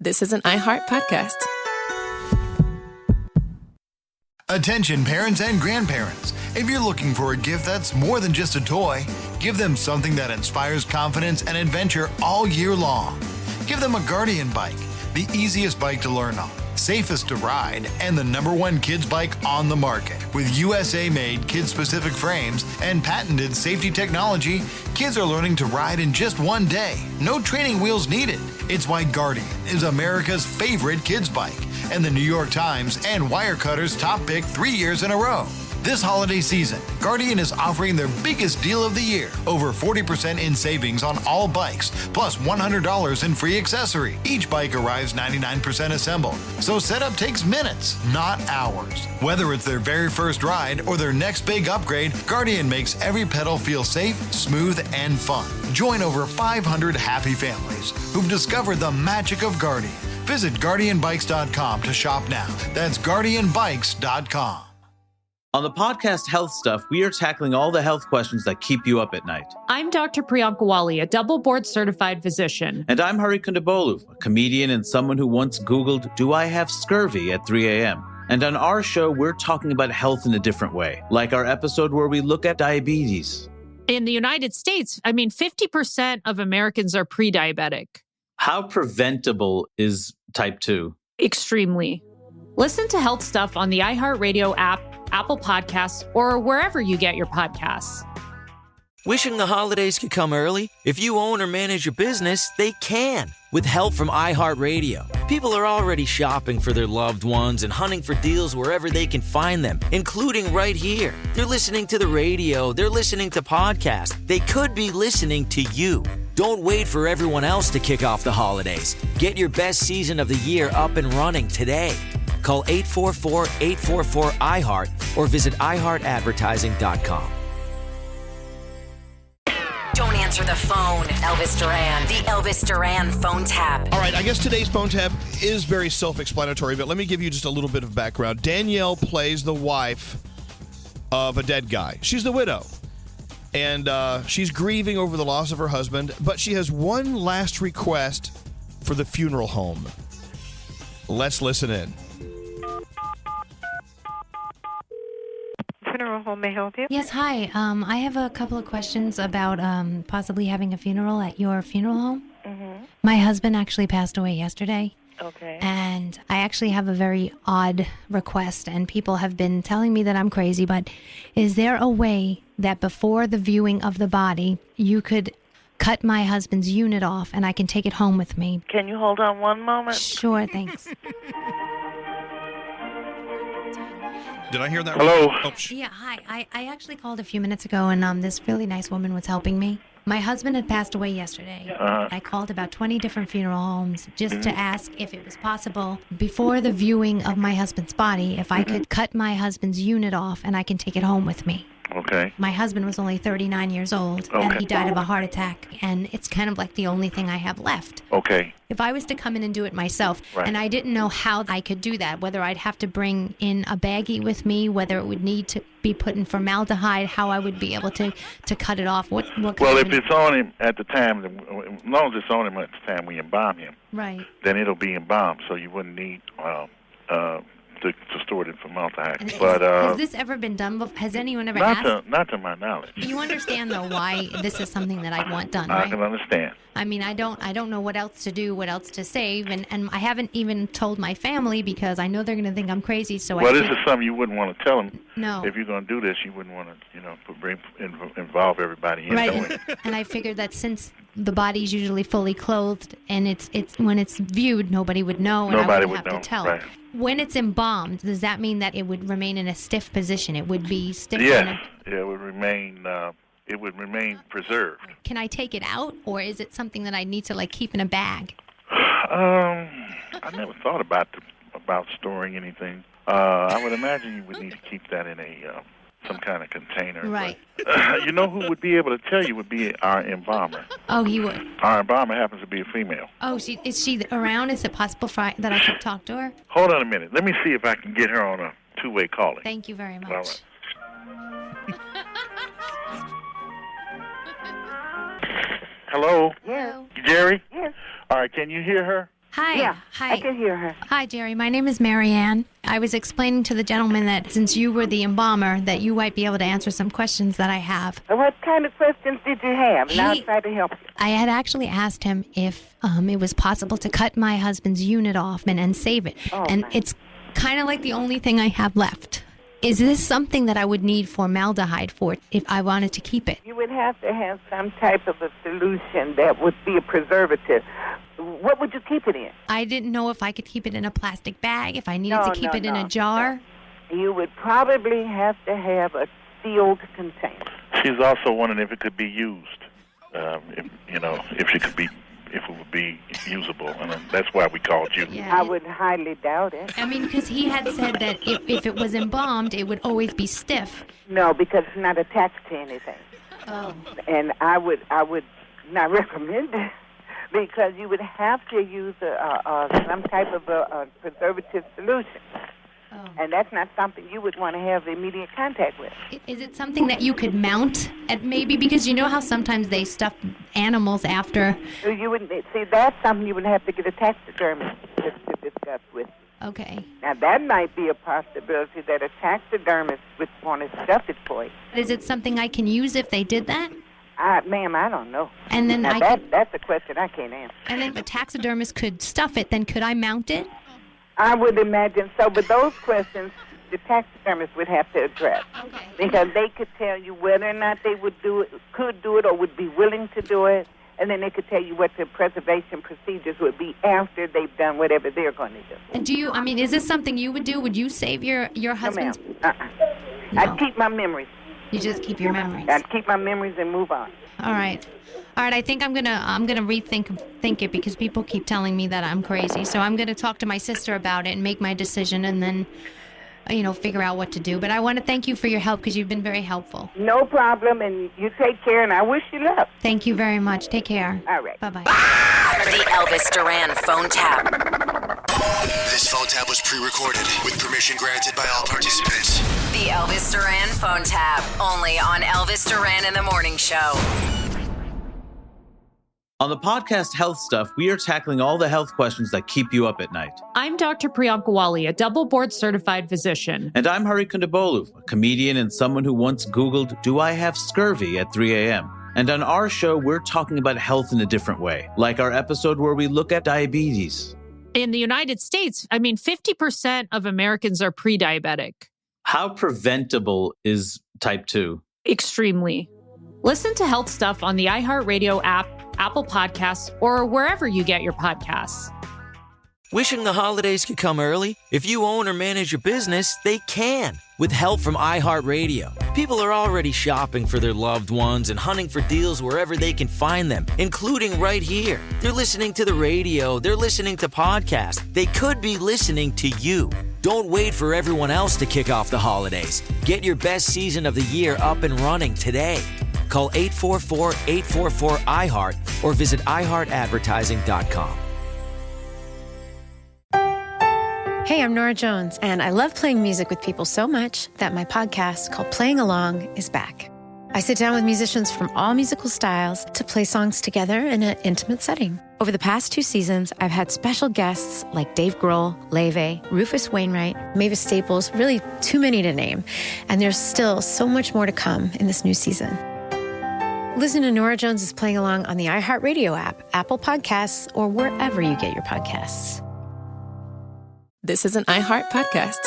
this is an iHeart podcast. Attention parents and grandparents. If you're looking for a gift that's more than just a toy, give them something that inspires confidence and adventure all year long. Give them a Guardian bike, the easiest bike to learn on, safest to ride, and the #1 kids bike on the market. With USA-made kid-specific frames and patented safety technology, kids are learning to ride in just one day. No training wheels needed. It's why Guardian is America's favorite kids bike and the New York Times and Wirecutter's top pick 3 years in a row. This holiday season, Guardian is offering their biggest deal of the year. Over 40% in savings on all bikes, plus $100 in free accessory. Each bike arrives 99% assembled, so setup takes minutes, not hours. Whether it's their very first ride or their next big upgrade, Guardian makes every pedal feel safe, smooth, and fun. Join over 500 happy families who've discovered the magic of Guardian. Visit GuardianBikes.com to shop now. That's GuardianBikes.com. On the podcast Health Stuff, we are tackling all the health questions that keep you up at night. I'm Dr. Priyanka Wali, a double board certified physician. And I'm Hari Kundabolu, a comedian and someone who once Googled, "Do I have scurvy?" at 3 a.m. And on our show, we're talking about health in a different way, like our episode where we look at diabetes. In the United States, 50% of Americans are pre-diabetic. How preventable is type 2? Extremely. Listen to Health Stuff on the iHeartRadio app, Apple Podcasts, or wherever you get your podcasts. Wishing the holidays could come early? If you own or manage your business, they can. With help from iHeartRadio. People are already shopping for their loved ones and hunting for deals wherever they can find them, including right here. They're listening to the radio. They're listening to podcasts. They could be listening to you. Don't wait for everyone else to kick off the holidays. Get your best season of the year up and running today. Call 844-844-iHeart or visit iHeartAdvertising.com. Don't answer the phone. Elvis Duran. The Elvis Duran phone tap. All right, I guess today's phone tap is very self-explanatory, but let me give you just a little bit of background. Danielle plays the wife of a dead guy. She's the widow. And she's grieving over the loss of her husband, but she has one last request for the funeral home. Let's listen in. Funeral home may help you? Yes, hi. I have a couple of questions about possibly having a funeral at your funeral home. Mm-hmm. My husband actually passed away yesterday. Okay. And I actually have a very odd request, and people have been telling me that I'm crazy, but is there a way that before the viewing of the body, you could cut my husband's unit off and I can take it home with me? Can you hold on one moment? Sure, thanks. Did I hear that? Hello? Oh, Yeah, hi. I actually called a few minutes ago, and this really nice woman was helping me. My husband had passed away yesterday. I called about 20 different funeral homes just to ask if it was possible before the viewing of my husband's body, if I could cut my husband's unit off and I can take it home with me. Okay. My husband was only 39 years old, and he died of a heart attack, and it's kind of like the only thing I have left. Okay. If I was to come in and do it myself, and I didn't know how I could do that, whether I'd have to bring in a baggie with me, whether it would need to be put in formaldehyde, how I would be able to cut it off. What well, if it's on him at the time, as long as it's on him at the time we embalm him, right, then it'll be embalmed, so you wouldn't need to store it in formaldehyde. But has this ever been done before? Has anyone ever asked? Not to my knowledge. You understand, though, why this is something that I want done, I right? can understand. I mean, I don't know what else to do, what else to save, and I haven't even told my family because I know they're going to think I'm crazy. So well, this is something you wouldn't want to tell them. No. If you're going to do this, you wouldn't want to, involve everybody in doing it. And I figured that since the body's usually fully clothed and it's when it's viewed, nobody would know, and nobody I wouldn't would have to tell. Right. When it's embalmed, does that mean that it would remain in a stiff position? It would be stiff. Yes, it would remain. It would remain preserved. Can I take it out, or is it something that I need to keep in a bag? I never thought about storing anything. I would imagine you would need to keep that in some kind of container. Right. But, you know who would be able to tell you would be our embalmer. Oh, he would. Our embalmer happens to be a female. Oh, is she around? Is it possible that I could talk to her? Hold on a minute. Let me see if I can get her on a two-way calling. Thank you very much. All right. Hello? Yes. Jerry? Yes. All right, can you hear her? Hi. Yeah, Hi. I can hear her. Hi, Jerry. My name is Marianne. I was explaining to the gentleman that since you were the embalmer, that you might be able to answer some questions that I have. What kind of questions did you have? And I'll He- try to help you. I had actually asked him if it was possible to cut my husband's unit off and save it. Oh, and my. it's kind of like the only thing I have left. Is this something that I would need formaldehyde for if I wanted to keep it? You would have to have some type of a solution that would be a preservative. What would you keep it in? I didn't know if I could keep it in a plastic bag, if I needed No, to keep no, it in no, a jar. no. You would probably have to have a sealed container. She's also wondering if it could be used. If it would be usable, and that's why we called you. Yeah. I would highly doubt it. I mean, because he had said that if it was embalmed, it would always be stiff. No, because it's not attached to anything. Oh. And I would not recommend it because you would have to use some type of a preservative solution. Oh. And that's not something you would want to have immediate contact with. Is it something that you could mount at maybe? Because you know how sometimes they stuff animals after. So you would see that's something you would have to get a taxidermist to discuss with. Okay. Now that might be a possibility that a taxidermist would want to stuff it for you. Is it something I can use if they did that? Ma'am, I don't know. And then now that's a question I can't answer. And then if a taxidermist could stuff it, then could I mount it? I would imagine so, but those questions the taxidermist would have to address. Okay. Because they could tell you whether or not they would do it, could do it, or would be willing to do it, and then they could tell you what the preservation procedures would be after they've done whatever they're going to do. And is this something you would do? Would you save your husband's? No, ma'am. I'd keep my memories. You just keep your memories. I'd keep my memories and move on. All right. I think I'm gonna rethink it because people keep telling me that I'm crazy. So I'm gonna talk to my sister about it and make my decision, and then, figure out what to do. But I want to thank you for your help because you've been very helpful. No problem, and you take care, and I wish you luck. Thank you very much. Take care. All right. Bye-bye. The Elvis Duran phone tap. This phone tap was pre-recorded with permission granted by all participants. The Elvis Duran phone tap. Only on Elvis Duran in the Morning Show. On the podcast Health Stuff, we are tackling all the health questions that keep you up at night. I'm Dr. Priyanka Wali, a double board certified physician. And I'm Hari Kondabolu, a comedian and someone who once Googled, "Do I have scurvy?" at 3 a.m. And on our show, we're talking about health in a different way, like our episode where we look at diabetes. In the United States, 50% of Americans are pre-diabetic. How preventable is type 2? Extremely. Listen to Health Stuff on the iHeartRadio app, Apple Podcasts, or wherever you get your podcasts. Wishing the holidays could come early? If you own or manage your business, they can. With help from iHeartRadio. People are already shopping for their loved ones and hunting for deals wherever they can find them, including right here. They're listening to the radio. They're listening to podcasts. They could be listening to you. Don't wait for everyone else to kick off the holidays. Get your best season of the year up and running today. Call 844-844-iHeart or visit iHeartAdvertising.com. Hey, I'm Nora Jones, and I love playing music with people so much that my podcast called Playing Along is back. I sit down with musicians from all musical styles to play songs together in an intimate setting. Over the past 2 seasons, I've had special guests like Dave Grohl, Leve, Rufus Wainwright, Mavis Staples, really too many to name. And there's still so much more to come in this new season. Listen to Nora Jones' Playing Along on the iHeartRadio app, Apple Podcasts, or wherever you get your podcasts. This is an iHeart podcast.